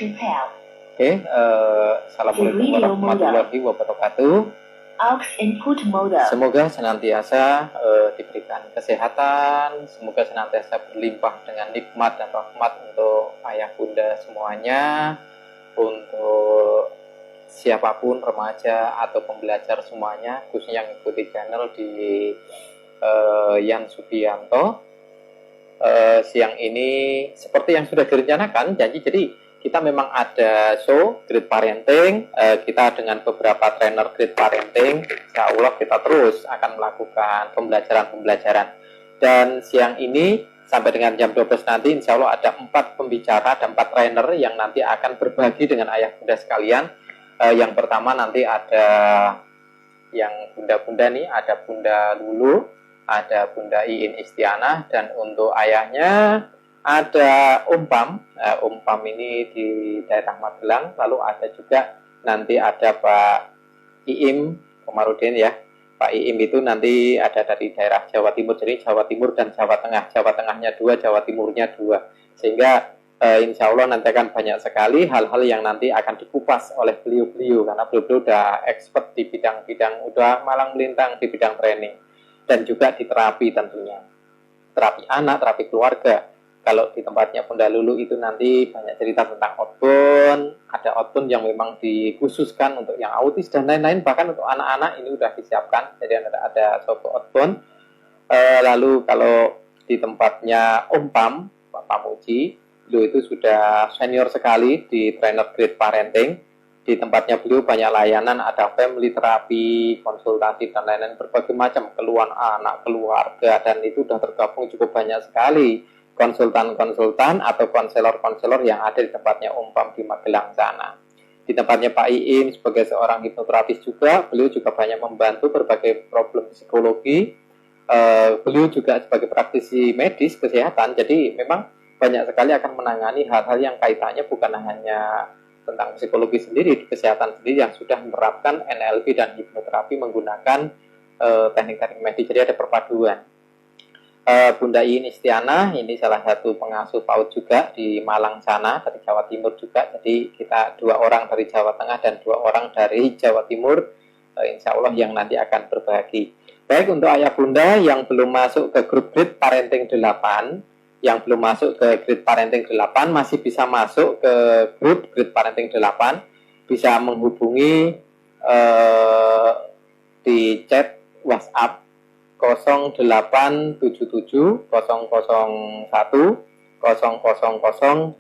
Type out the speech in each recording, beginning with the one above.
Oke, Assalamualaikum warahmatullahi wabarakatuh. Aux input mode. Semoga senantiasa diberikan kesehatan, semoga senantiasa berlimpah dengan nikmat dan rahmat untuk ayah bunda semuanya, untuk siapapun remaja atau pembelajar semuanya, khususnya yang mengikuti channel di Yan Subianto. Siang ini seperti yang sudah direncanakan, jadi kita memang ada show Great Parenting. Kita dengan beberapa trainer Great Parenting, insya Allah kita terus akan melakukan pembelajaran. Dan siang ini sampai dengan jam 12 nanti, insya Allah ada 4 pembicara dan 4 trainer yang nanti akan berbagi dengan ayah bunda sekalian. Yang pertama nanti ada yang bunda-bunda nih, ada Bunda Lulu, ada Bunda Iin Istianah, dan untuk ayahnya ada Om Pam. Om Pam ini di daerah Magelang. Lalu ada juga nanti ada Pak Iim Komarudin ya. Pak Iim itu nanti ada dari daerah Jawa Timur. Jadi Jawa Timur dan Jawa Tengah. Jawa Tengahnya 2, Jawa Timurnya 2. Sehingga insya Allah nanti akan banyak sekali hal-hal yang nanti akan dikupas oleh beliau-beliau. Karena beliau udah expert di bidang-bidang, udah malang melintang di bidang training. Dan juga di terapi tentunya. Terapi anak, terapi keluarga. Kalau di tempatnya Bunda Lulu itu nanti banyak cerita tentang outbound, ada outbound yang memang dikhususkan untuk yang autis dan lain-lain, bahkan untuk anak-anak ini sudah disiapkan, jadi ada suatu outbound. Lalu kalau di tempatnya Om Pam, Pak Pamuji, beliau itu sudah senior sekali di trainer Great Parenting. Di tempatnya beliau banyak layanan, ada family terapi, konsultasi dan lain-lain, berbagai macam keluhan anak, keluarga, dan itu sudah tergabung cukup banyak sekali konsultan-konsultan atau konselor-konselor yang ada di tempatnya Om Pam di Magelang sana. Di tempatnya Pak Iin sebagai seorang hipnoterapis juga, beliau juga banyak membantu berbagai problem psikologi. Beliau juga sebagai praktisi medis kesehatan, jadi memang banyak sekali akan menangani hal-hal yang kaitannya bukan hanya tentang psikologi sendiri, di kesehatan sendiri yang sudah menerapkan NLP dan hipnoterapi menggunakan teknik-teknik medis, jadi ada perpaduan. Bunda Iin Istianah ini salah satu pengasuh PAUD juga di Malang sana, dari Jawa Timur juga. Jadi kita 2 orang dari Jawa Tengah dan 2 orang dari Jawa Timur, insya Allah yang nanti akan berbagi. Baik, untuk ayah bunda yang belum masuk ke grup Great Parenting 8, yang belum masuk ke Great Parenting 8 masih bisa masuk ke grup Great Parenting 8, bisa menghubungi di chat WhatsApp 0877 001 00050.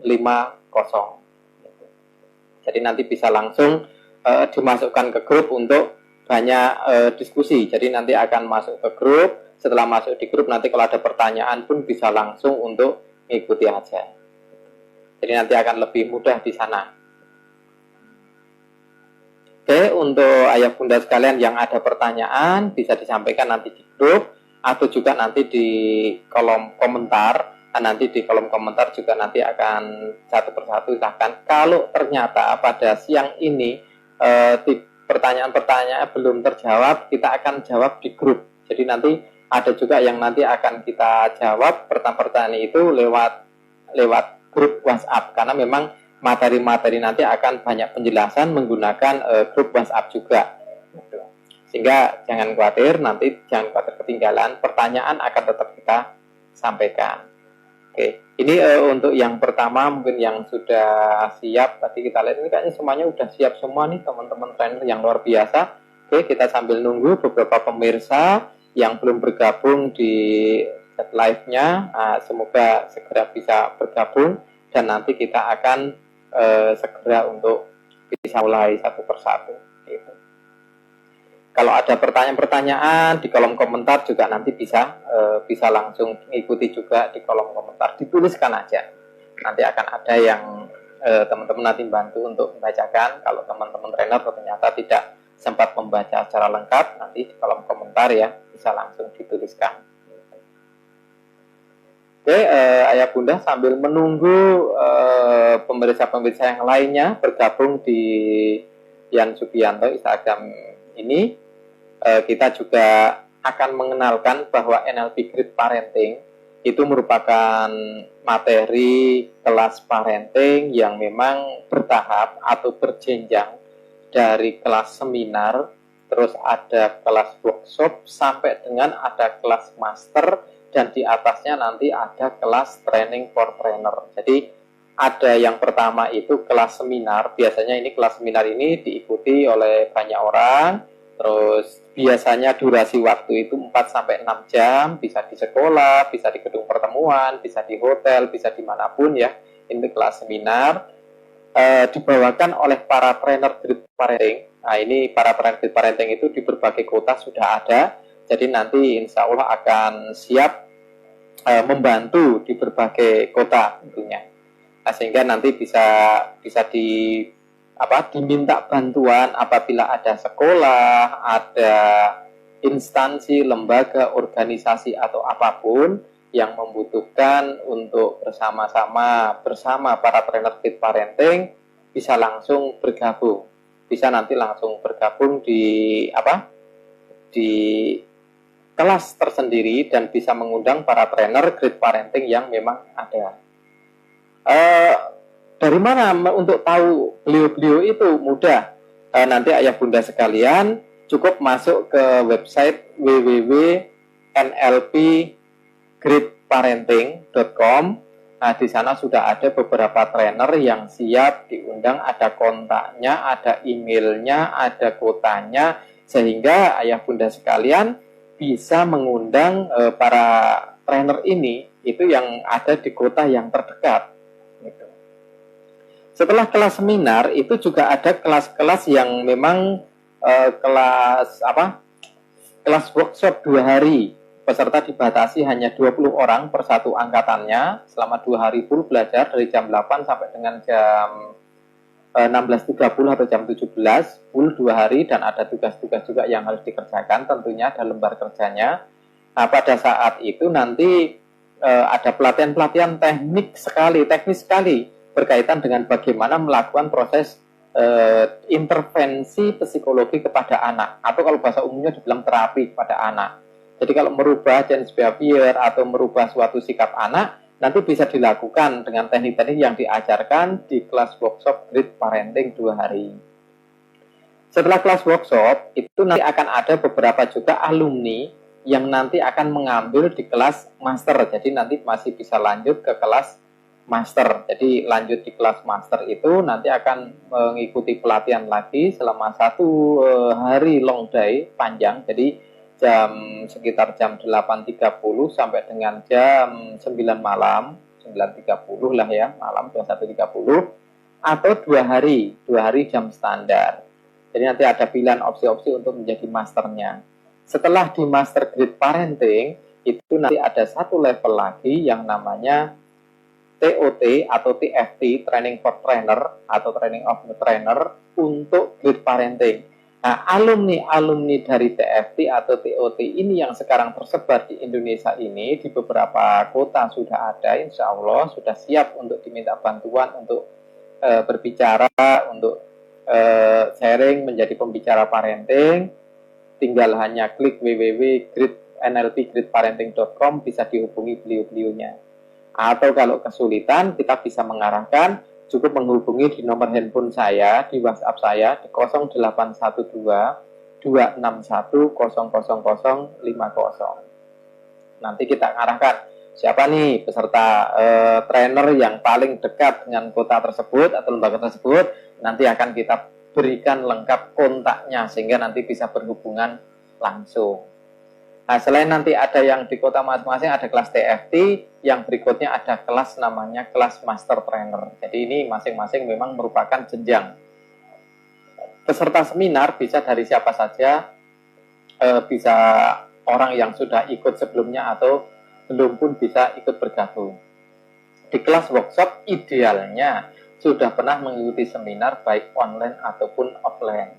Jadi nanti bisa langsung dimasukkan ke grup untuk banyak diskusi. Jadi nanti akan masuk ke grup. Setelah masuk di grup nanti kalau ada pertanyaan pun bisa langsung untuk mengikuti aja. Jadi nanti akan lebih mudah di sana. Oke, untuk ayah bunda sekalian yang ada pertanyaan bisa disampaikan nanti di grup atau juga nanti di kolom komentar. Nanti di kolom komentar juga nanti akan satu persatu silahkan. Kalau ternyata pada siang ini pertanyaan-pertanyaan belum terjawab, kita akan jawab di grup. Jadi nanti ada juga yang nanti akan kita jawab pertanyaan itu lewat grup WhatsApp, karena memang materi-materi nanti akan banyak penjelasan menggunakan grup WhatsApp juga. Sehingga jangan khawatir, nanti jangan khawatir ketinggalan, pertanyaan akan tetap kita sampaikan. Oke, ini untuk yang pertama mungkin yang sudah siap. Tadi kita lihat ini kayaknya semuanya sudah siap semua nih teman-teman trainer yang luar biasa. Oke, kita sambil nunggu beberapa pemirsa yang belum bergabung di chat live-nya, semoga segera bisa bergabung dan nanti kita akan segera untuk bisa mulai satu persatu. Gitu. Kalau ada pertanyaan-pertanyaan di kolom komentar juga nanti bisa langsung ikuti juga di kolom komentar, dituliskan aja. Nanti akan ada yang teman-teman nanti bantu untuk membacakan. Kalau teman-teman trainer ternyata tidak sempat membaca secara lengkap, nanti di kolom komentar ya bisa langsung dituliskan. Oke, ayah bunda sambil menunggu pemirsa-pemirsa yang lainnya bergabung di Yan Subianto Instagram ini, kita juga akan mengenalkan bahwa NLP Great Parenting itu merupakan materi kelas parenting yang memang bertahap atau berjenjang dari kelas seminar, terus ada kelas workshop, sampai dengan ada kelas master, dan di atasnya nanti ada kelas training for trainer. Jadi ada yang pertama itu kelas seminar, biasanya ini kelas seminar ini diikuti oleh banyak orang, terus biasanya durasi waktu itu 4-6 jam, bisa di sekolah, bisa di gedung pertemuan, bisa di hotel, bisa dimanapun ya, ini kelas seminar. Dibawakan oleh para trainer grid parenting. Nah, ini para trainer grid parenting itu di berbagai kota sudah ada. Jadi nanti insya Allah akan siap membantu di berbagai kota tentunya. Nah, sehingga nanti bisa diminta bantuan apabila ada sekolah, ada instansi, lembaga, organisasi atau apapun yang membutuhkan untuk bersama-sama bersama para trainer grid parenting, bisa langsung bergabung, bisa nanti langsung bergabung di kelas tersendiri dan bisa mengundang para trainer grid parenting yang memang ada. Dari mana untuk tahu beliau-beliau itu? Mudah. Nanti ayah bunda sekalian cukup masuk ke website www.nlpgridparenting.com. Nah, di sana sudah ada beberapa trainer yang siap diundang, ada kontaknya, ada emailnya, ada kuotanya, sehingga ayah bunda sekalian bisa mengundang para trainer ini itu yang ada di kota yang terdekat. Gitu. Setelah kelas seminar itu juga ada kelas-kelas yang memang kelas workshop 2 hari. Peserta dibatasi hanya 20 orang per satu angkatannya selama 2 hari full belajar dari jam 8 sampai dengan jam 16.30 atau jam 17, full 2 hari, dan ada tugas-tugas juga yang harus dikerjakan, tentunya ada lembar kerjanya. Nah, pada saat itu nanti ada pelatihan-pelatihan teknis sekali berkaitan dengan bagaimana melakukan proses intervensi psikologi kepada anak, atau kalau bahasa umumnya dibilang terapi kepada anak. Jadi kalau merubah change behavior atau merubah suatu sikap anak, nanti bisa dilakukan dengan teknik-teknik yang diajarkan di kelas workshop grid parenting 2 hari. Setelah kelas workshop, itu nanti akan ada beberapa juga alumni yang nanti akan mengambil di kelas master. Jadi nanti masih bisa lanjut ke kelas master. Jadi lanjut di kelas master itu nanti akan mengikuti pelatihan lagi selama 1 hari long day panjang. Jadi sekitar jam 8.30 sampai dengan jam 9 malam, 9.30 lah ya, malam jam 1.30, atau 2 hari jam standar. Jadi nanti ada pilihan opsi-opsi untuk menjadi masternya. Setelah di master grid parenting, itu nanti ada 1 level lagi yang namanya TOT atau TFT, Training for Trainer atau Training of the Trainer untuk grid parenting. Nah, alumni dari TFT atau TOT ini yang sekarang tersebar di Indonesia ini, di beberapa kota sudah ada, insya Allah sudah siap untuk diminta bantuan untuk berbicara, untuk sharing menjadi pembicara parenting. Tinggal hanya klik www.nlpgridparenting.com, bisa dihubungi beliau-beliaunya. Atau kalau kesulitan, kita bisa mengarahkan, cukup menghubungi di nomor handphone saya, di WhatsApp saya, di 0812 261 00050. Nanti kita arahkan siapa nih peserta trainer yang paling dekat dengan kota tersebut atau lembaga tersebut, nanti akan kita berikan lengkap kontaknya, sehingga nanti bisa berhubungan langsung. Nah, selain nanti ada yang di kota masing-masing ada kelas TFT, yang berikutnya ada kelas namanya kelas master trainer. Jadi ini masing-masing memang merupakan jenjang. Peserta seminar bisa dari siapa saja, bisa orang yang sudah ikut sebelumnya atau belum pun bisa ikut bergabung. Di kelas workshop idealnya sudah pernah mengikuti seminar baik online ataupun offline.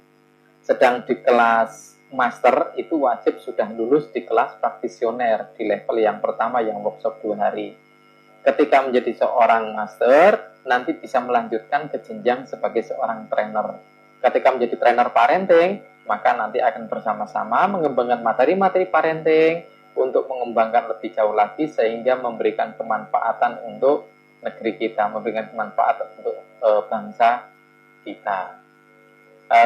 Sedang di kelas master itu wajib sudah lulus di kelas praktisioner di level yang pertama yang workshop 2 hari. Ketika menjadi seorang master, nanti bisa melanjutkan ke jenjang sebagai seorang trainer. Ketika menjadi trainer parenting, maka nanti akan bersama-sama mengembangkan materi-materi parenting untuk mengembangkan lebih jauh lagi sehingga memberikan kemanfaatan untuk negeri kita, memberikan kemanfaatan untuk bangsa kita.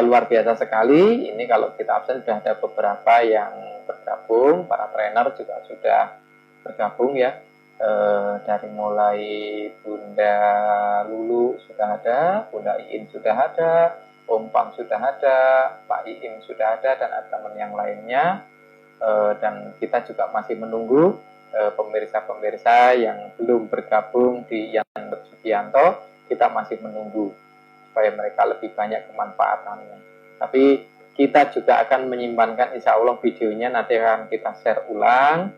Luar biasa sekali. Ini kalau kita absen sudah ada beberapa yang bergabung, para trainer juga sudah bergabung ya. Dari mulai Bunda Lulu sudah ada, Bunda Iin sudah ada, Om Pam sudah ada, Pak Iim sudah ada, dan ada teman yang lainnya. Dan kita juga masih menunggu pemirsa-pemirsa yang belum bergabung di Yan Sugianto. Kita masih menunggu supaya mereka lebih banyak kemanfaatannya. Tapi kita juga akan menyimpankan insya Allah videonya, nanti akan kita share ulang,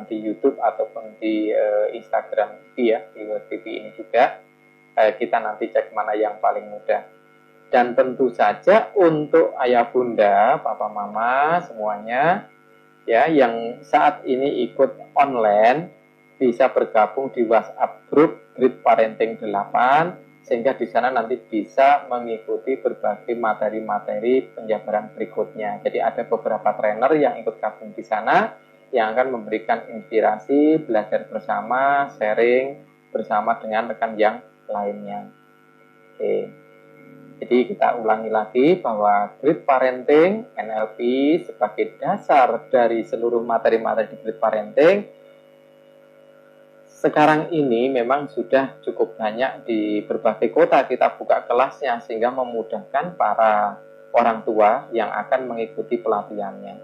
di YouTube ataupun di Instagram TV ya, di TV ini juga. Kita nanti cek mana yang paling mudah. Dan tentu saja untuk ayah bunda, papa mama semuanya ya yang saat ini ikut online bisa bergabung di WhatsApp grup Grid Parenting 8, sehingga di sana nanti bisa mengikuti berbagai materi-materi penjabaran berikutnya. Jadi ada beberapa trainer yang ikut gabung di sana yang akan memberikan inspirasi, belajar bersama, sharing bersama dengan rekan yang lainnya. Oke. Jadi kita ulangi lagi bahwa Grid Parenting NLP sebagai dasar dari seluruh materi-materi di Grid Parenting sekarang ini memang sudah cukup banyak di berbagai kota kita buka kelasnya, sehingga memudahkan para orang tua yang akan mengikuti pelatihannya.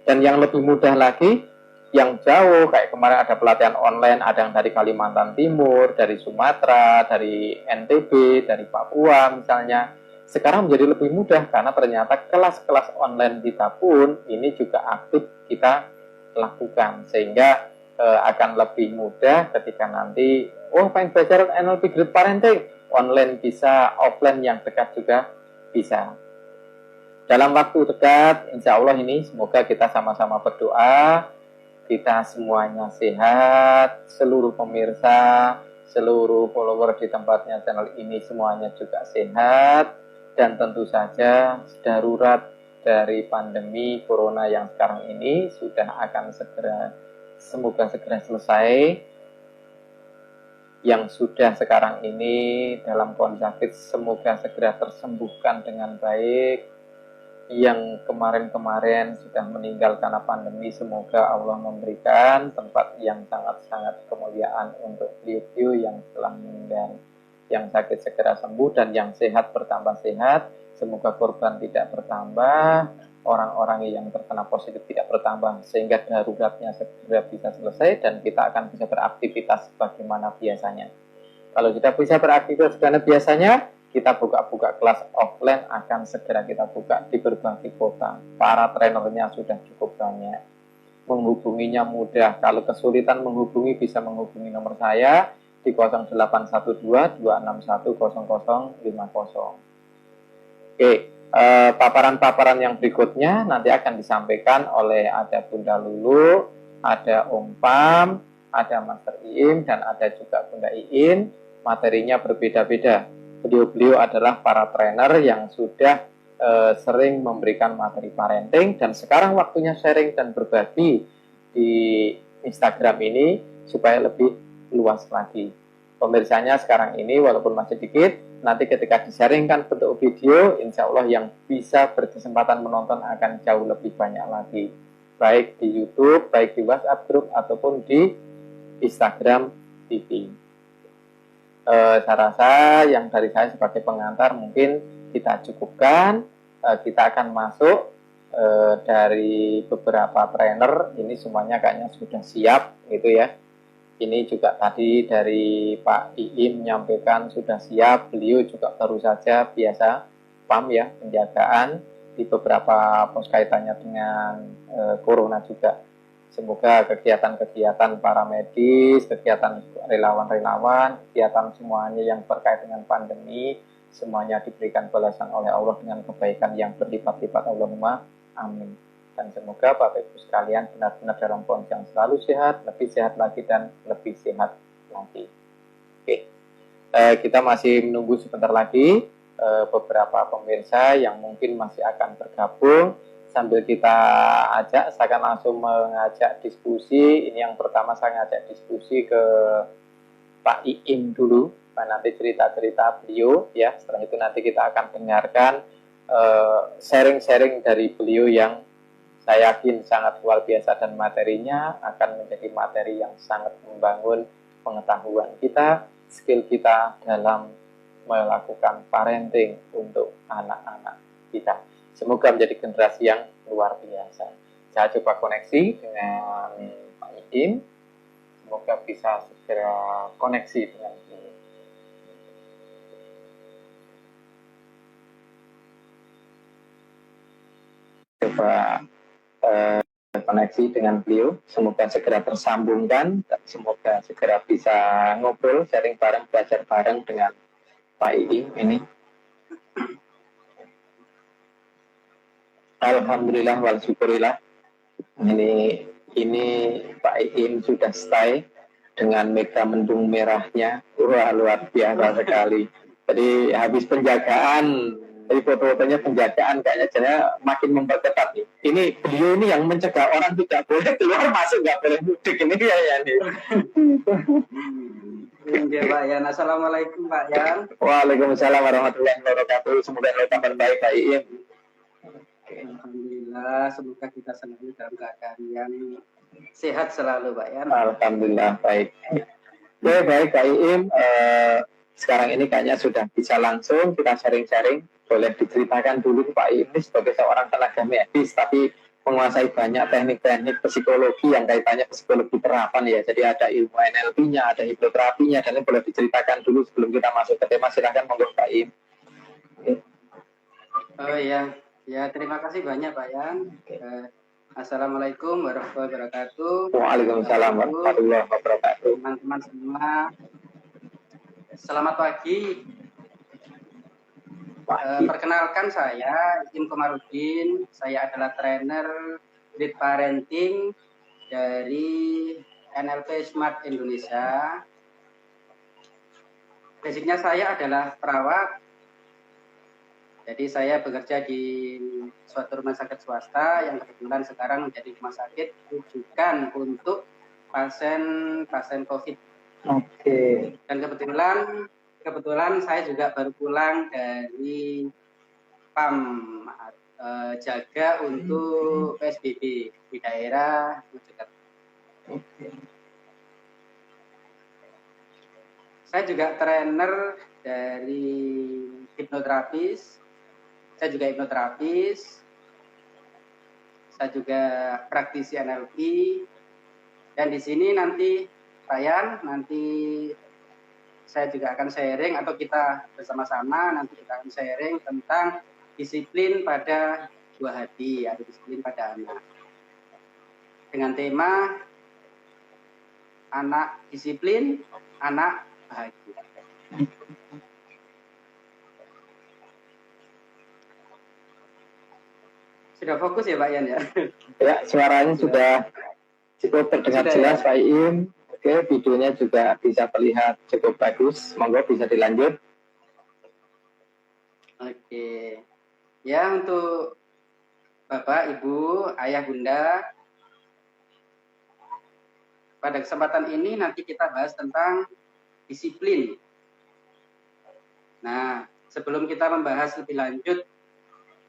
Dan yang lebih mudah lagi, yang jauh, kayak kemarin ada pelatihan online, ada yang dari Kalimantan Timur, dari Sumatera, dari NTB, dari Papua misalnya. Sekarang menjadi lebih mudah karena ternyata kelas-kelas online kita pun ini juga aktif kita lakukan, sehingga akan lebih mudah ketika nanti pengen belajar NLP Grid Parenting online bisa, offline yang dekat juga bisa. Dalam waktu dekat insya Allah ini semoga kita sama-sama berdoa, kita semuanya sehat, seluruh pemirsa, seluruh follower di tempatnya channel ini semuanya juga sehat, dan tentu saja darurat dari pandemi corona yang sekarang ini sudah akan semoga segera selesai. Yang sudah sekarang ini dalam kondisi sakit semoga segera tersembuhkan dengan baik. Yang kemarin-kemarin sudah meninggal karena pandemi, semoga Allah memberikan tempat yang sangat-sangat kemuliaan untuk beliau yang telah meninggal. Yang sakit segera sembuh dan yang sehat bertambah sehat. Semoga korban tidak bertambah, orang-orang yang terkena positif tidak bertambah, sehingga daruratnya segera bisa selesai dan kita akan bisa beraktivitas bagaimana biasanya. Kalau kita bisa beraktivitas bagaimana biasanya, kita buka kelas offline akan segera kita buka di berbagai kota. Para trainernya sudah cukup banyak. Menghubunginya mudah. Kalau kesulitan menghubungi, bisa menghubungi nomor saya di 0812 261 0050. Oke. Paparan-paparan yang berikutnya nanti akan disampaikan oleh ada Bunda Lulu, ada Om Pam, ada Master Iim, dan ada juga Bunda Iin. Materinya berbeda-beda. Beliau adalah para trainer yang sudah sering memberikan materi parenting, dan sekarang waktunya sharing dan berbagi di Instagram ini supaya lebih luas lagi. Pemirsanya sekarang ini walaupun masih dikit, nanti ketika disaringkan bentuk video, insya Allah yang bisa berkesempatan menonton akan jauh lebih banyak lagi. Baik di YouTube, baik di WhatsApp group, ataupun di Instagram TV. Saya rasa yang dari saya sebagai pengantar mungkin kita cukupkan. Kita akan masuk dari beberapa trainer. Ini semuanya kayaknya sudah siap gitu ya. Ini juga tadi dari Pak Iim menyampaikan sudah siap. Beliau juga baru saja biasa PAM ya, penjagaan di beberapa pos kaitannya dengan corona juga. Semoga kegiatan-kegiatan para medis, kegiatan relawan-relawan, kegiatan semuanya yang terkait dengan pandemi, semuanya diberikan balasan oleh Allah dengan kebaikan yang berlipat-lipat. Allahumma amin. Dan semoga Bapak Ibu sekalian benar-benar dalam kondisi yang selalu sehat, lebih sehat lagi, dan lebih sehat lagi. Oke. Kita masih menunggu sebentar lagi beberapa pemirsa yang mungkin masih akan bergabung. sambil kita ajak, saya akan langsung mengajak diskusi. Ini yang pertama saya ngajak diskusi ke Pak Iim dulu, nanti cerita-cerita beliau ya. Setelah itu nanti kita akan dengarkan sharing-sharing dari beliau yang saya yakin sangat luar biasa, dan materinya akan menjadi materi yang sangat membangun pengetahuan kita, skill kita dalam melakukan parenting untuk anak-anak kita. Semoga menjadi generasi yang luar biasa. Saya coba koneksi dengan Pak Iim. Semoga bisa segera koneksi dengan beliau. Coba koneksi dengan beliau. Semoga segera tersambungkan. Semoga segera bisa ngobrol, sharing bareng, belajar bareng dengan Pak Iim ini. Alhamdulillah wal syukurillah. Ini Pak Iim sudah stay dengan mega mendung merahnya. Wah, luar biasa sekali. Jadi habis penjagaan, jadi foto-fotonya penjagaan, kayaknya saya makin memperketat nih. Ini beliau ini yang mencegah orang tidak boleh keluar masuk, nggak boleh mudik ini kayaknya nih. Ya Pak Yan, assalamualaikum Pak Yan. Waalaikumsalam warahmatullahi wabarakatuh. Semoga kabar baik Pak Iim. Alhamdulillah, semoga kita selalu dalam keadaan yang sehat selalu Pak Yan. Alhamdulillah baik. Oke, baik Pak Iim. Sekarang ini kayaknya sudah bisa langsung kita sharing-sharing. Boleh diceritakan dulu Pak Iim ini sebagai seorang tenaga medis, tapi menguasai banyak teknik-teknik psikologi yang kaitannya psikologi terapan ya. Jadi ada ilmu NLP-nya, ada hipnoterapinya, dan ini boleh diceritakan dulu sebelum kita masuk ke tema. Silahkan monggo Pak Iim. Oh iya. Ya, terima kasih banyak Pak Yan. Assalamualaikum warahmatullahi wabarakatuh. Waalaikumsalam warahmatullahi wabarakatuh. Teman-teman semua, selamat pagi. Perkenalkan saya Iim Komarudin. Saya adalah trainer lead parenting dari NLP Smart Indonesia. Basicnya saya adalah perawat. Jadi saya bekerja di suatu rumah sakit swasta yang kebetulan sekarang menjadi rumah sakit rujukan untuk pasien COVID. Oke. Dan kebetulan saya juga baru pulang dari PAM jaga untuk PSBB di daerah Mojokerto. Saya juga trainer dari hipnoterapis. Saya juga hipnoterapis, saya juga praktisi NLP, dan di sini nanti Pak Yan, nanti saya juga akan sharing atau kita bersama-sama nanti kita akan sharing tentang disiplin pada buah hati atau disiplin pada anak. Dengan tema anak disiplin, anak bahagia. Sudah fokus ya Pak Yan ya? Ya, suaranya sudah cukup terdengar jelas Pak Iim. Oke, videonya juga bisa terlihat cukup bagus. Monggo bisa dilanjut. Oke. Ya, untuk Bapak, Ibu, Ayah, Bunda, pada kesempatan ini nanti kita bahas tentang disiplin. Nah, sebelum kita membahas lebih lanjut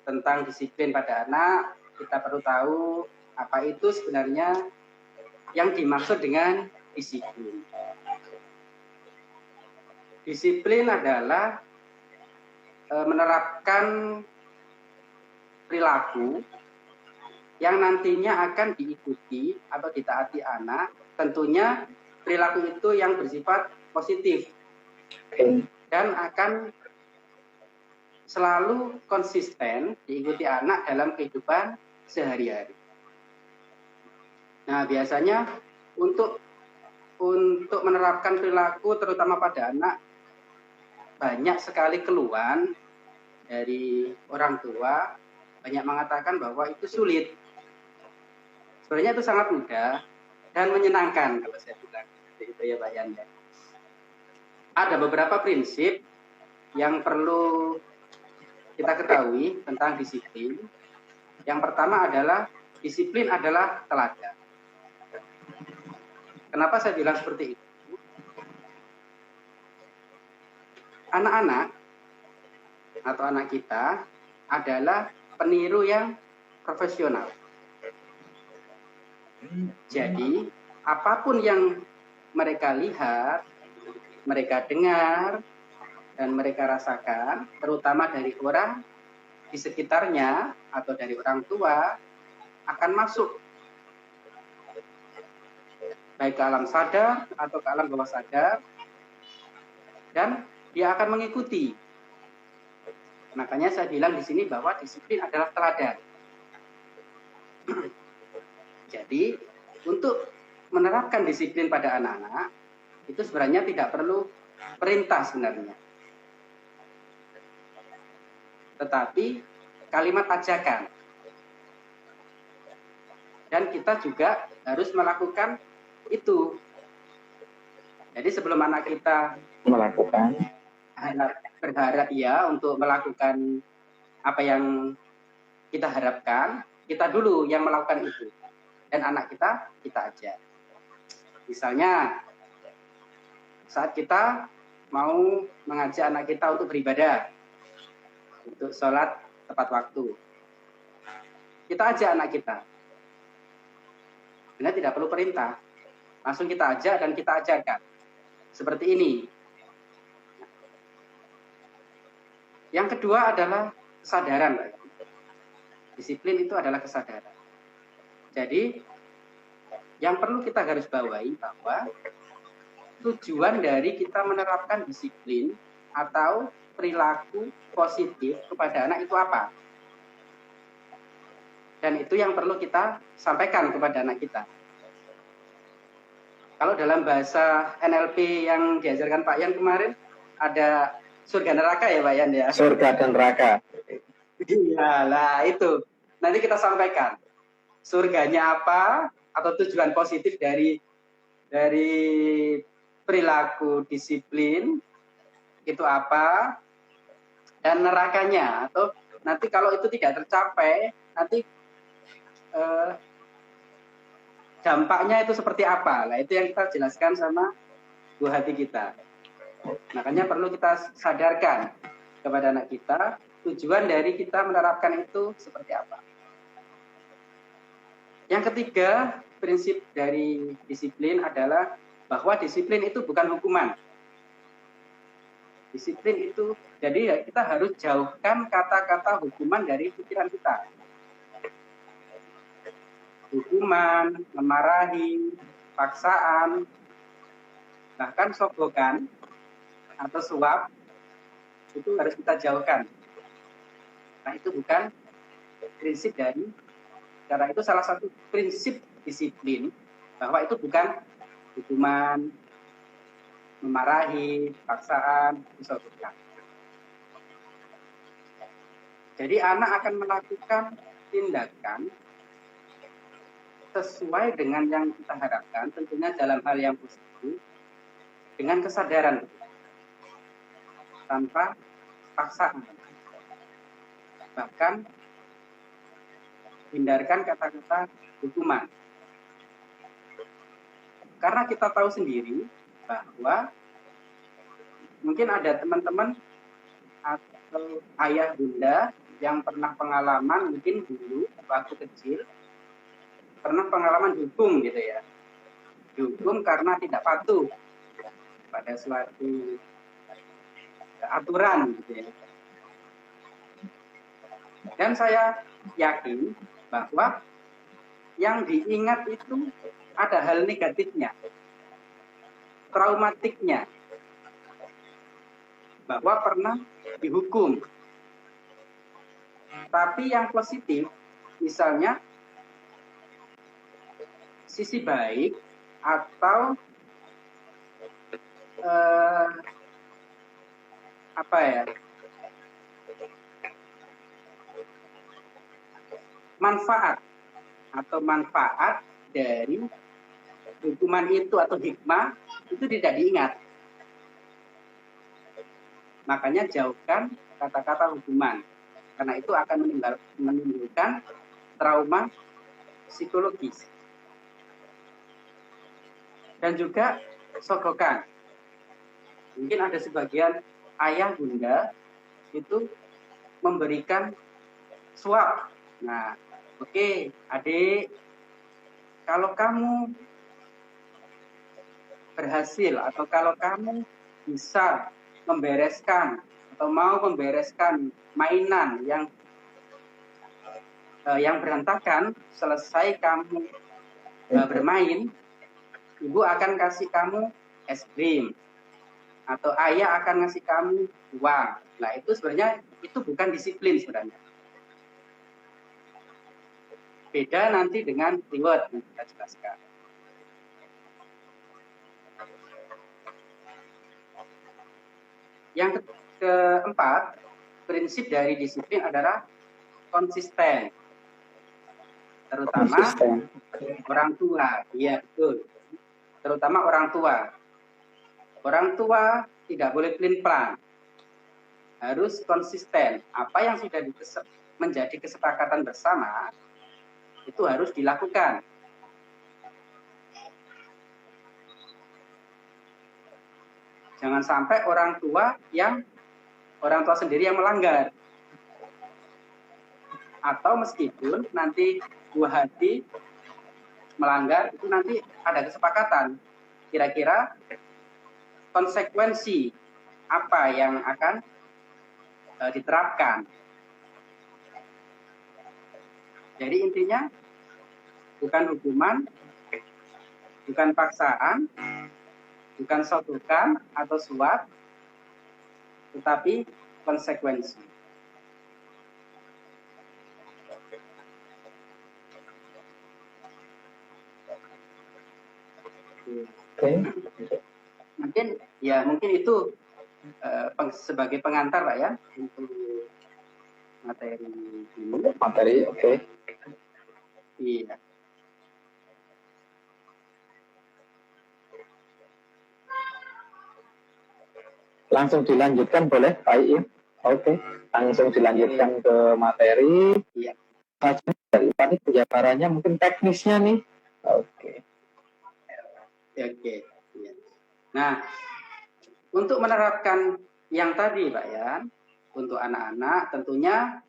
tentang disiplin pada anak, kita perlu tahu apa itu sebenarnya yang dimaksud dengan disiplin. Disiplin adalah menerapkan perilaku yang nantinya akan diikuti atau ditaati anak. Tentunya perilaku itu yang bersifat positif dan akan selalu konsisten diikuti anak dalam kehidupan sehari-hari. Nah, biasanya untuk menerapkan perilaku terutama pada anak banyak sekali keluhan dari orang tua, banyak mengatakan bahwa itu sulit. Sebenarnya itu sangat mudah dan menyenangkan kalau saya bilang itu ya Pak Yan. Ada beberapa prinsip yang perlu kita ketahui tentang disiplin. Yang pertama adalah disiplin adalah teladan. Kenapa saya bilang seperti itu? Anak-anak atau anak kita adalah peniru yang profesional. Jadi, apapun yang mereka lihat, mereka dengar, dan mereka rasakan, terutama dari orang di sekitarnya atau dari orang tua, akan masuk baik ke alam sadar atau ke alam bawah sadar, dan dia akan mengikuti. Makanya saya bilang di sini bahwa disiplin adalah teladan. Jadi, untuk menerapkan disiplin pada anak-anak, itu sebenarnya tidak perlu perintah sebenarnya. Tetapi kalimat ajakan. Dan kita juga harus melakukan itu. Jadi sebelum anak kita Melakukan. berharap ya untuk melakukan apa yang kita harapkan, kita dulu yang melakukan itu. Dan anak kita ajar. Misalnya, saat kita mau mengajak anak kita untuk beribadah, untuk sholat tepat waktu, kita ajak anak kita. Ini tidak perlu perintah. Langsung kita ajak dan kita ajarkan. Seperti ini. Yang kedua adalah kesadaran. Disiplin itu adalah kesadaran. Jadi, yang perlu kita garis bawahi bahwa tujuan dari kita menerapkan disiplin atau perilaku positif kepada anak itu apa? Dan itu yang perlu kita sampaikan kepada anak kita. Kalau dalam bahasa NLP yang diajarkan Pak Yan kemarin, ada surga neraka ya Pak Yan ya? Surga dan neraka. Iya lah itu. Nanti kita sampaikan. Surganya apa? Atau tujuan positif dari perilaku disiplin itu apa? Dan nerakanya, atau nanti kalau itu tidak tercapai, nanti dampaknya itu seperti apa? Nah, itu yang kita jelaskan sama buah hati kita. Makanya perlu kita sadarkan kepada anak kita, tujuan dari kita menerapkan itu seperti apa. Yang ketiga, prinsip dari disiplin adalah bahwa disiplin itu bukan hukuman. Disiplin itu, jadi kita harus jauhkan kata-kata hukuman dari pikiran kita. Hukuman, memarahi, paksaan, bahkan sogokan atau suap, itu harus kita jauhkan. Nah, itu bukan prinsip dari, karena itu salah satu prinsip disiplin, bahwa itu bukan hukuman, memarahi, paksaan, sogokan. Jadi anak akan melakukan tindakan sesuai dengan yang kita harapkan, tentunya dalam hal yang positif, dengan kesadaran, tanpa paksaan. Bahkan hindarkan kata-kata hukuman. Karena kita tahu sendiri bahwa mungkin ada teman-teman atau ayah bunda yang pernah pengalaman mungkin dulu waktu kecil pernah pengalaman dihukum gitu ya, dihukum karena tidak patuh pada suatu aturan gitu ya. Dan saya yakin bahwa yang diingat itu ada hal negatifnya, traumatiknya, bahwa pernah dihukum. Tapi yang positif, misalnya sisi baik atau manfaat dari hukuman itu atau hikmah itu tidak diingat. Makanya jauhkan kata-kata hukuman, karena itu akan menimbulkan trauma psikologis. Dan juga sogokan. Mungkin ada sebagian ayah bunda itu memberikan suap. Nah, oke, adik, kalau kamu berhasil atau kalau kamu bisa membereskan atau mau membereskan mainan yang berantakan, selesai kamu bermain, ibu akan kasih kamu es krim atau ayah akan ngasih kamu uang. Nah, itu sebenarnya itu bukan disiplin sebenarnya. Beda nanti dengan reward yang kita jelaskan. Yang keempat, prinsip dari disiplin adalah konsisten. Terutama orang tua. Iya, betul. Terutama orang tua. Orang tua tidak boleh pelin-pelan. Harus konsisten. Apa yang sudah menjadi kesepakatan bersama, itu harus dilakukan. Jangan sampai orang tua sendiri yang melanggar. Atau meskipun nanti buah hati melanggar, itu nanti ada kesepakatan. Kira-kira konsekuensi apa yang akan diterapkan. Jadi intinya bukan hukuman, bukan paksaan, bukan sogokan atau suap, tetapi konsekuensi. Mungkin itu sebagai pengantar Pak ya untuk materi ini. Materi, oke. Iya. Langsung dilanjutkan boleh Pak Iim? Oke, langsung dilanjutkan ke materi. Iya. Dari Pak penjabarannya mungkin teknisnya nih. Oke. Oke. Iya. Nah, untuk menerapkan yang tadi Pak ya, untuk anak-anak tentunya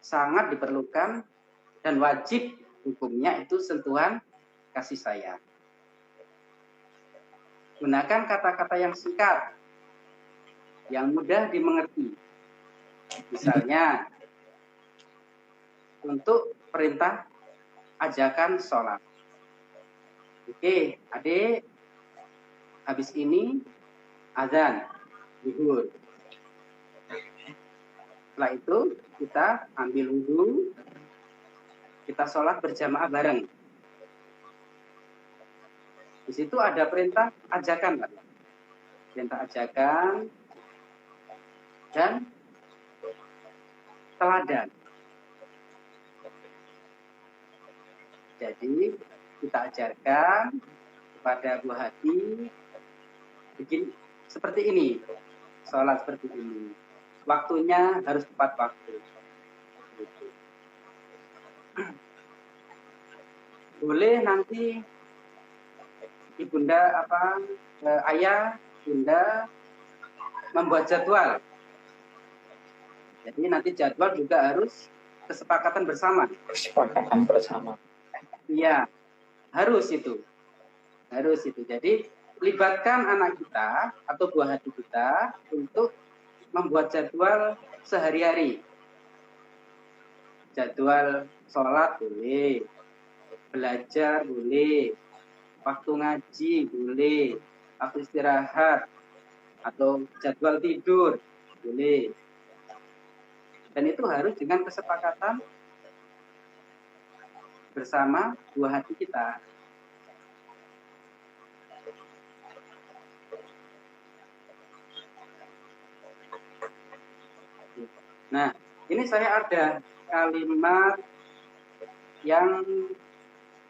sangat diperlukan dan wajib hukumnya itu sentuhan kasih sayang. Gunakan kata-kata yang singkat, yang mudah dimengerti. Misalnya, untuk perintah ajakan sholat. Oke, adik, habis ini azan, zuhur. Setelah itu, kita ambil wudhu, kita sholat berjamaah bareng. Di situ ada perintah ajakan, Pak. Perintah ajakan dan teladan. Jadi kita ajarkan kepada buah hati bikin seperti ini, sholat seperti ini. Waktunya harus tepat waktu. Boleh nanti ibunda ayah, bunda membuat jadwal. Jadi nanti jadwal juga harus kesepakatan bersama. Kesepakatan bersama. Iya, harus itu. Harus itu. Jadi libatkan anak kita atau buah hati kita untuk membuat jadwal sehari-hari. Jadwal sholat boleh, belajar boleh, waktu ngaji boleh, waktu istirahat, atau jadwal tidur boleh. Dan itu harus dengan kesepakatan bersama buah hati kita. Nah, ini saya ada kalimat yang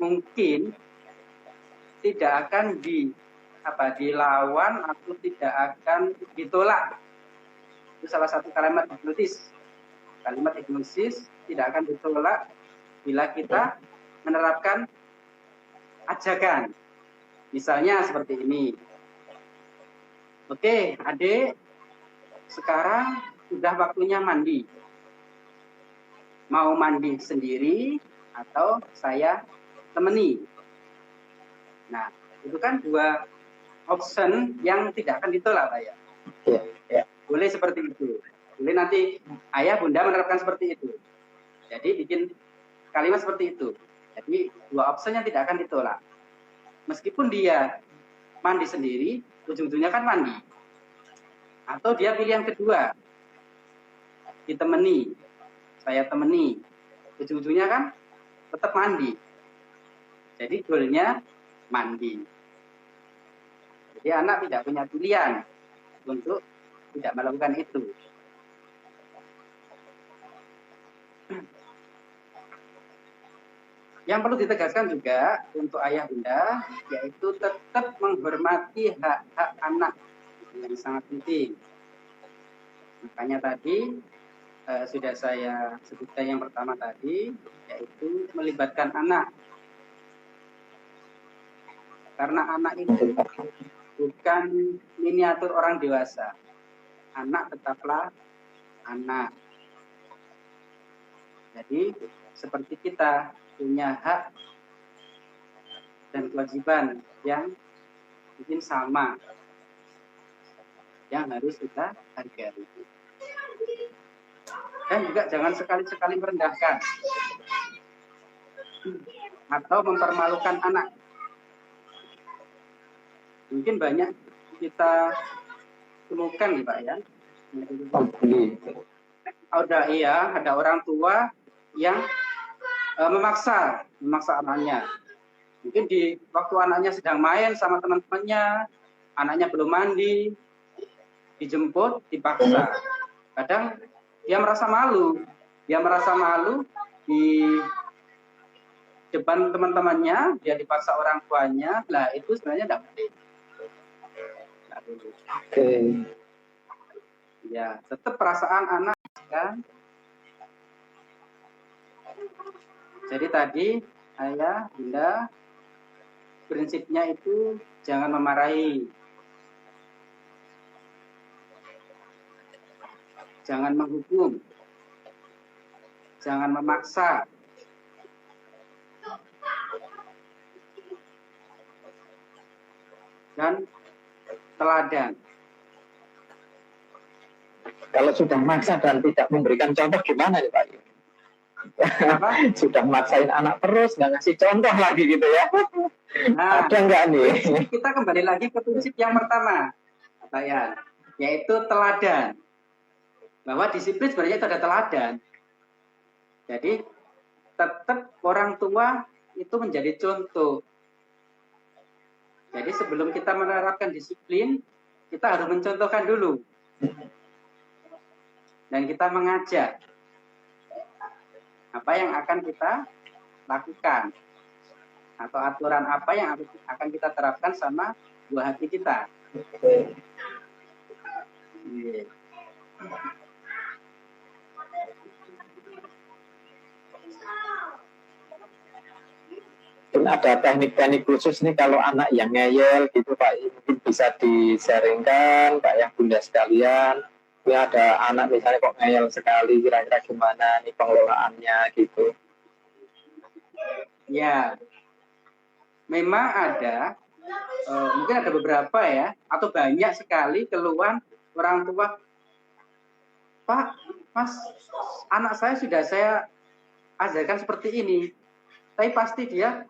mungkin tidak akan dilawan atau tidak akan ditolak. Itu salah satu kalimat hipnotis. Kalimat hipnosis tidak akan ditolak bila kita menerapkan ajakan. Misalnya seperti ini. Oke, adik, sekarang sudah waktunya mandi. Mau mandi sendiri atau saya temani? Nah, itu kan dua option yang tidak akan ditolak, Pak ya. Ya. Boleh seperti itu. Boleh nanti ayah bunda menerapkan seperti itu. Jadi bikin kalimat seperti itu. Jadi dua option yang tidak akan ditolak. Meskipun dia mandi sendiri, ujung-ujungnya kan mandi. Atau dia pilih yang kedua, ditemani, saya temani, ujung-ujungnya kan tetap mandi. Jadi goalnya mandi. Jadi anak tidak punya pilihan untuk tidak melakukan itu. Yang perlu ditegaskan juga untuk ayah bunda, yaitu tetap menghormati hak-hak anak yang sangat penting. Makanya tadi sudah saya sebutkan yang pertama tadi, yaitu melibatkan anak. Karena anak itu bukan miniatur orang dewasa. Anak tetaplah anak. Jadi seperti kita punya hak dan kewajiban yang mungkin sama, yang harus kita hargai. Dan juga jangan sekali-sekali merendahkan atau mempermalukan anak. Mungkin banyak kita temukan nih Pak ya. Ada orang tua yang memaksa anaknya. Mungkin di waktu anaknya sedang main sama teman-temannya, anaknya belum mandi, dijemput, dipaksa. Kadang dia merasa malu di depan teman-temannya, dia dipaksa orang tuanya. Lah itu sebenarnya tidak boleh. Oke. Ya, tetap perasaan anak kan. Jadi tadi ayah, bunda, prinsipnya itu jangan memarahi, jangan menghukum, jangan memaksa, dan teladan. Kalau sudah maksa dan tidak memberikan contoh gimana nih Pak? Sudah maksain anak terus, nggak ngasih contoh lagi gitu ya. Nah, ada nggak nih? Kita kembali lagi ke prinsip yang pertama, Pak ya, yaitu teladan. Bahwa disiplin sebenarnya itu ada teladan. Jadi tetap orang tua itu menjadi contoh. Jadi sebelum kita menerapkan disiplin, kita harus mencontohkan dulu. Dan kita mengajak apa yang akan kita lakukan. Atau aturan apa yang akan kita terapkan sama buah hati kita. Mungkin ada teknik-teknik khusus nih kalau anak yang ngeyel gitu Pak, mungkin bisa di-sharingkan Pak yang bunda sekalian. Ya ada anak misalnya kok ngeyel sekali, kira-kira gimana nih pengelolaannya gitu. Ya, memang ada, mungkin ada beberapa ya, atau banyak sekali keluhan orang tua, Pak, Mas, anak saya sudah saya ajarkan seperti ini, tapi pasti dia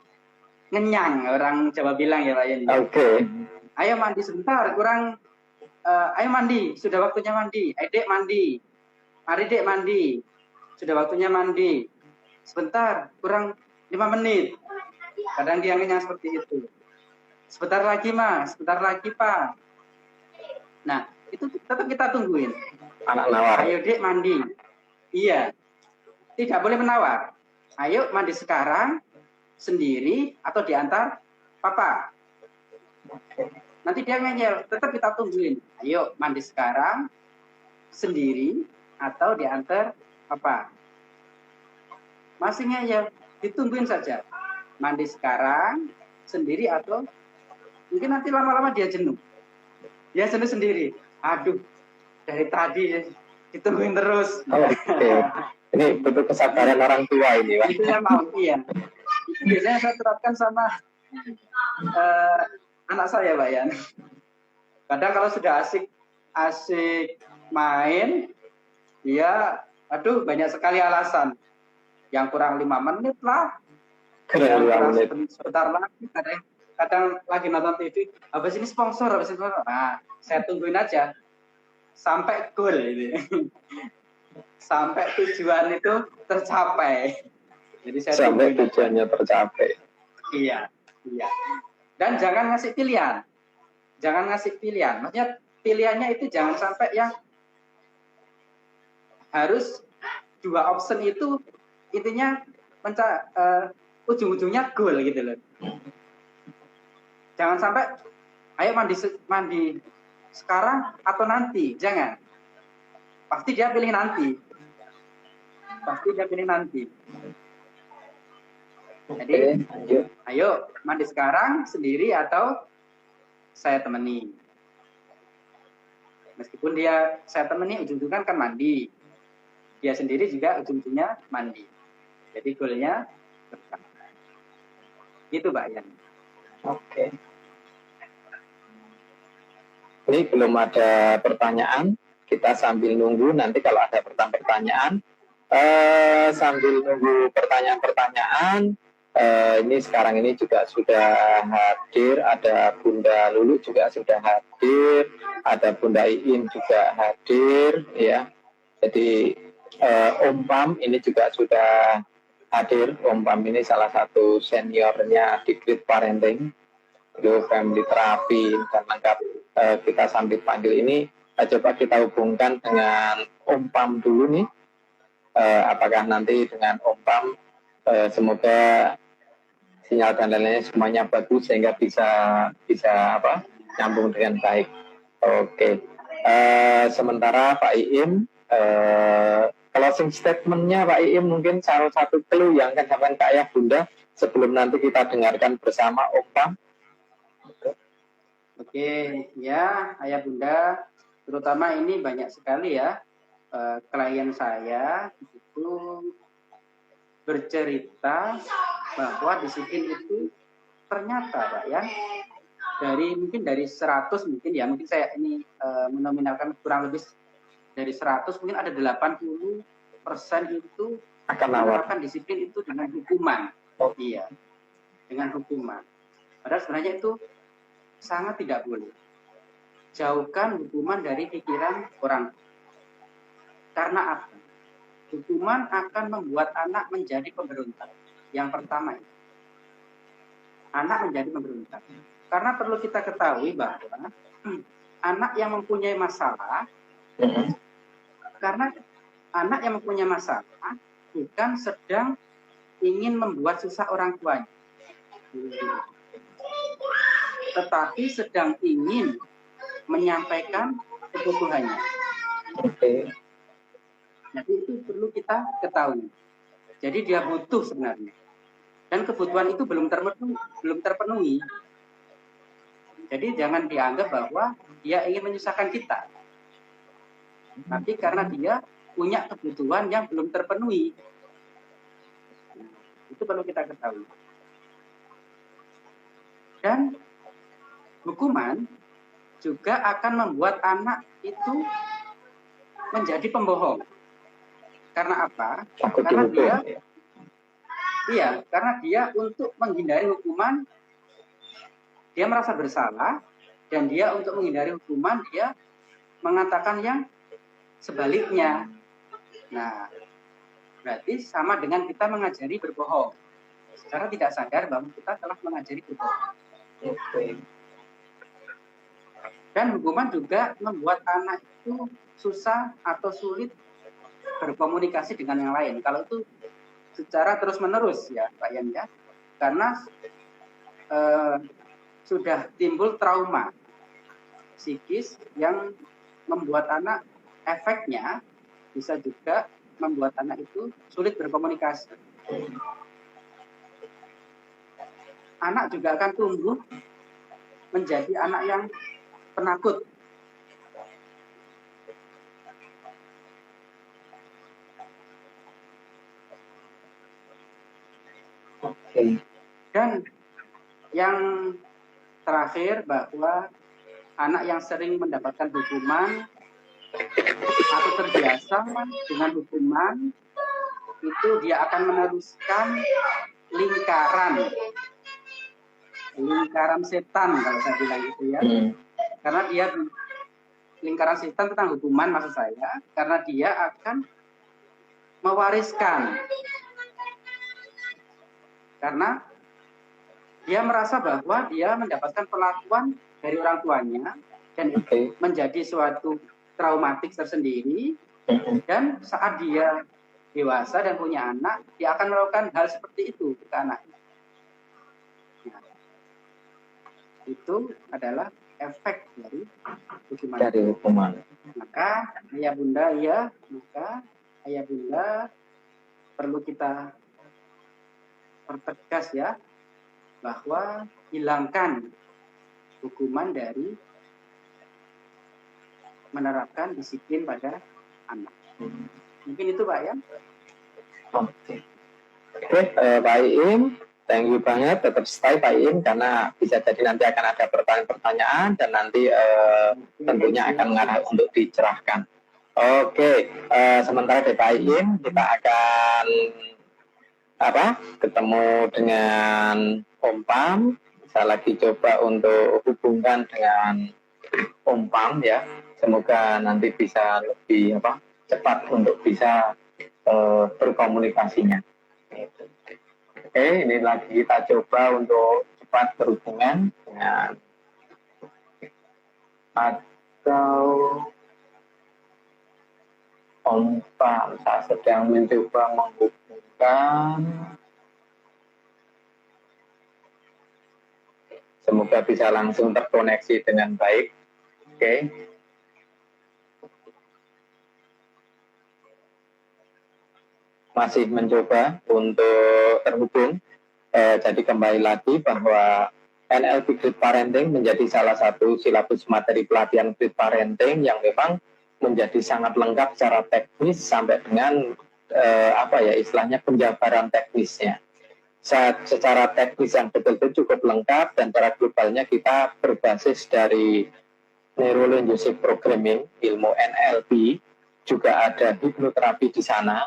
ngenyang, orang Jawa bilang ya Pak ya. Oke. Ayo mandi sebentar, ayo mandi, sudah waktunya mandi. Dek mandi, mari dek mandi, sudah waktunya mandi. Sebentar, kurang 5 menit. Kadang dia ngenyang seperti itu. Sebentar lagi Mas, sebentar lagi Pak. Nah, itu tetap kita tungguin. Anak nawar. Ayo dek mandi. Iya, tidak boleh menawar. Ayo mandi sekarang, sendiri atau diantar papa. Nanti dia ngeyel, tetap kita tungguin. Ayo mandi sekarang, sendiri atau diantar papa. Masihnya ya ditungguin saja. Mandi sekarang sendiri atau mungkin nanti lama-lama dia jenuh. Dia jenuh sendiri. Aduh, dari tadi ditungguin terus. Oke. Ini bentuk kesabaran orang tua ini, Pak. Itu yang mau, iya. Itu biasanya saya terapkan sama anak saya, Pak Yan. Kadang kalau sudah asik main, dia, aduh banyak sekali alasan. Yang kurang 5 menit lah, yang kurang sebentar lagi, kadang lagi nonton TV, habis ini sponsor. Nah, saya tungguin aja sampai goal ini. Sampai tujuan itu tercapai. Jadi saya sampai tujuannya tercapai. Iya. Dan jangan ngasih pilihan. Maksudnya pilihannya itu jangan sampai yang harus 2 option itu intinya ujung-ujungnya goal gitu loh. Jangan sampai ayo mandi sekarang atau nanti, jangan. Pasti dia pilih nanti. Jadi, ayo mandi sekarang sendiri atau saya temani. Meskipun saya temani ujung-ujungnya kan mandi. Dia sendiri juga ujung-ujungnya mandi. Jadi goalnya tercapai. Gitu, Mbak Yan. Oke. Ini belum ada pertanyaan. Kita sambil nunggu nanti kalau ada pertanyaan. Sambil nunggu pertanyaan. Ini sekarang ini juga sudah hadir. Ada Bunda Lulu juga sudah hadir. Ada Bunda Iin juga hadir. Ya. Jadi Om Pam ini juga sudah hadir. Om Pam ini salah satu seniornya di Grid Parenting, di Family Therapy dan lengkap. Kita sambil panggil ini, coba kita hubungkan dengan Om Pam dulu nih. Apakah nanti dengan Om Pam semoga sinyal dan lain-lainnya semuanya bagus sehingga bisa nyambung dengan baik. Oke. Sementara Pak Iim, closing statement-nya Pak Iim mungkin salah satu clue yang akan disampaikan ke Ayah Bunda sebelum nanti kita dengarkan bersama Om Pam. Oke, ya Ayah Bunda, terutama ini banyak sekali ya klien saya itu bercerita bahwa disiplin itu ternyata Pak ya mungkin dari 100 mungkin saya ini menominalkan kurang lebih dari 100 mungkin ada 80% itu akan menerapkan disiplin itu dengan hukuman. Iya, dengan hukuman. Padahal sebenarnya itu sangat tidak boleh. Jauhkan hukuman dari pikiran orang. Karena apa? Hukuman akan membuat anak menjadi pemberontak. Yang pertama, anak menjadi pemberontak. Karena perlu kita ketahui bahwa anak yang mempunyai masalah, karena anak yang mempunyai masalah bukan sedang ingin membuat susah orang tuanya, tetapi sedang ingin menyampaikan kebutuhannya. Jadi itu perlu kita ketahui. Jadi dia butuh sebenarnya. Dan kebutuhan itu belum terpenuhi. Jadi jangan dianggap bahwa dia ingin menyusahkan kita. Tapi karena dia punya kebutuhan yang belum terpenuhi. Itu perlu kita ketahui. Dan hukuman juga akan membuat anak itu menjadi pembohong. Karena apa? Karena dia untuk menghindari hukuman, dia merasa bersalah, dan dia untuk menghindari hukuman, dia mengatakan yang sebaliknya. Nah, berarti sama dengan kita mengajari berbohong. Secara tidak sadar bahwa kita telah mengajari berbohong. Dan hukuman juga membuat anak itu susah atau sulit berkomunikasi dengan yang lain. Kalau itu secara terus-menerus ya Pak Yan ya. Karena sudah timbul trauma psikis yang membuat anak, efeknya bisa juga membuat anak itu sulit berkomunikasi. anak juga akan tumbuh menjadi anak yang penakut. Oke. Dan yang terakhir, bahwa anak yang sering mendapatkan hukuman atau terbiasa dengan hukuman itu dia akan meneruskan lingkaran setan, kalau saya bilang gitu ya. Karena dia lingkaran setan tentang hukuman, maksud saya, karena dia akan mewariskan, karena dia merasa bahwa dia mendapatkan perlakuan dari orang tuanya dan itu menjadi suatu traumatik tersendiri. Dan saat dia dewasa dan punya anak, dia akan melakukan hal seperti itu ke anaknya. Nah, itu adalah efek dari hukuman. Maka ayah bunda perlu kita pertegas ya, bahwa hilangkan hukuman dari menerapkan disiplin pada anak. Mungkin itu Pak ya. Oke, Pak Iim, thank you banget, tetap stay Pak Iim, karena bisa jadi nanti akan ada pertanyaan-pertanyaan dan nanti tentunya akan mengarah untuk dicerahkan. Oke, sementara dari Pak Iim kita akan ketemu dengan Om Pam. Saya lagi coba untuk hubungkan dengan Om Pam ya. Semoga nanti bisa lebih cepat untuk bisa berkomunikasinya. Oke, ini lagi kita coba untuk cepat berhubungan dengan atau Om Pam. Saya sedang mencoba menghubungkan. Semoga bisa langsung terkoneksi dengan baik. Oke. Masih mencoba untuk terhubung. Jadi kembali lagi bahwa NLP Great Parenting menjadi salah satu silabus materi pelatihan Great Parenting yang memang menjadi sangat lengkap secara teknis sampai dengan istilahnya penjabaran teknisnya. Secara teknis yang betul-betul cukup lengkap, dan secara globalnya kita berbasis dari Neuro-Linguistic Programming, ilmu NLP, juga ada hipnoterapi di sana.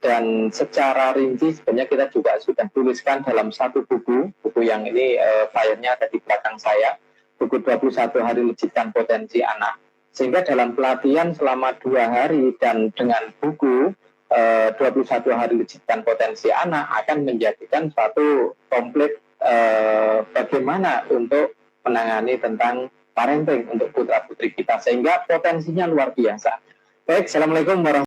Dan secara rinci sebenarnya kita juga sudah tuliskan dalam satu buku yang ini filenya ada di belakang saya, buku 21 hari Legitkan Potensi Anak. Sehingga dalam pelatihan selama 2 hari dan dengan buku 21 hari Legitkan Potensi Anak akan menjadikan suatu komplit bagaimana untuk menangani tentang parenting untuk putra-putri kita, sehingga potensinya luar biasa. Baik, Assalamualaikum warahmatullahi wabarakatuh.